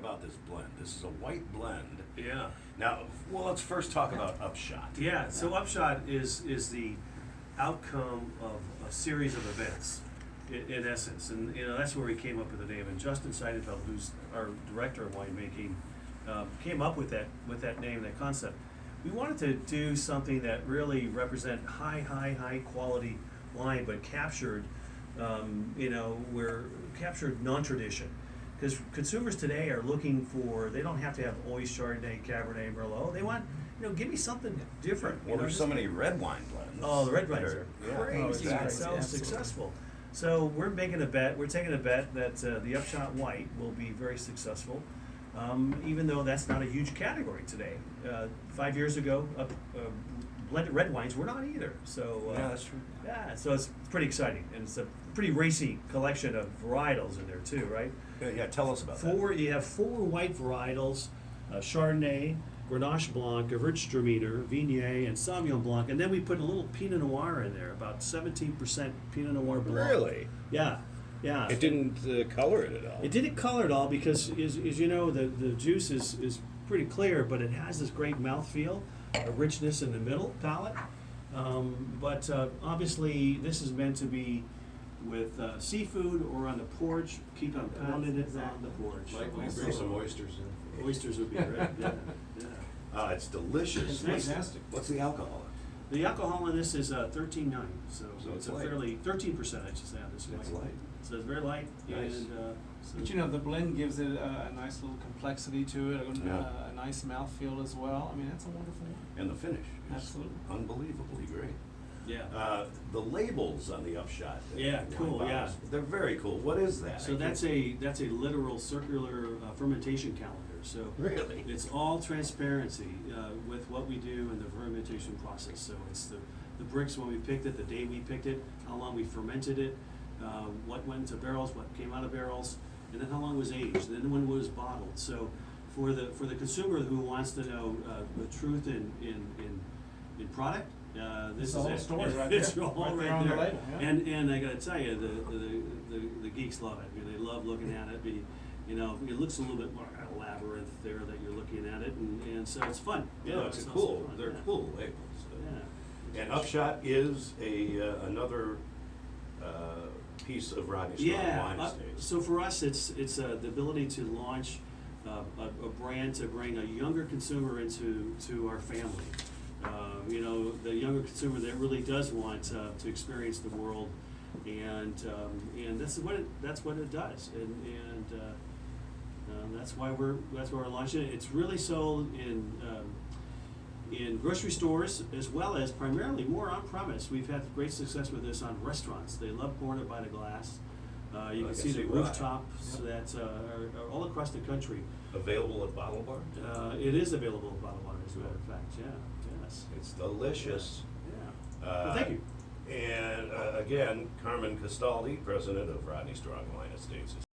About this blend. This is a white blend. Yeah. Now, well, let's first talk about Upshot. Yeah, so Upshot is the outcome of a series of events, in essence, and that's where we came up with the name. And Justin Seidenfeld, who's our director of winemaking, came up with that name, that concept. We wanted to do something that really represent high quality wine, but captured, captured non-tradition. Because consumers today are looking for, they don't have to have always Chardonnay, Cabernet, Merlot. They want, give me something different. Well, there's so many red wine blends. Oh, the red wines are Yeah. crazy. Oh, It's exactly. so Absolutely. successful. So we're taking a bet that the Upshot White will be very successful, even though that's not a huge category today. 5 years ago, blended red wines were not either. So Yeah, that's true. yeah, so it's pretty exciting, and it's a pretty racy collection of varietals in there too, right? Yeah, tell us about that. You have four white varietals: Chardonnay, Grenache Blanc, Gewürztraminer, Viognier, and Sauvignon Blanc. And then we put a little Pinot Noir in there, about 17% Pinot Noir Blanc. Really? Yeah, yeah. It didn't color it at all. It didn't color it all because, as you know, the juice is pretty clear, but it has this great mouthfeel, a richness in the middle palate. But obviously, this is meant to be with seafood or on the porch. Keep on pounding it on the porch. Mike, will you bring some oysters in? Oysters would be great. Yeah, yeah. It's delicious. It's fantastic. What's the alcohol? The alcohol in this is 13.9, so So it's it's a light. fairly 13%. I should say on this one. It's light. So it's very light, Nice. and so But the blend gives it a nice little complexity to it, Yeah. a nice mouthfeel as well. I mean, that's a wonderful one. And the finish is Absolutely. unbelievably great. yeah. The labels on the Upshot. Yeah, wine cool, bottles, yeah. They're very cool. What is that? So that's a literal circular fermentation calendar. So Really? it's all transparency with what we do in the fermentation process. So it's the bricks when we picked it, the day we picked it, how long we fermented it, what went into barrels, what came out of barrels, and then how long it was aged, and then when it was bottled. So for the consumer who wants to know the truth in product, this It's the is whole it. story right It's there. all Right there right on the there. label, yeah. And I gotta tell you, the geeks love it. I mean, they love looking at it. It looks a little bit more kind of labyrinth there that you're looking at it, and so it's fun. Yeah, it's also cool. fun, They're yeah. cool labels. Yeah. And Upshot is another piece of Rodney Strong Yeah. Wine Estates. So for us, it's the ability to launch a brand to bring a younger consumer into our family. The younger consumer that really does want to experience the world, and that's what it does, and that's why we're launching it. It's really sold in grocery stores as well as primarily more on premise. We've had great success with this on restaurants. They love pouring it by the glass. You can see the rooftops that are all across the country. Available at bottle bars? It is available at bottle bars, as a matter of fact. Yeah. Yes. It's delicious. Yeah. Well, thank you. And again, Carmen Castaldi, president of Rodney Strong Wine Estates.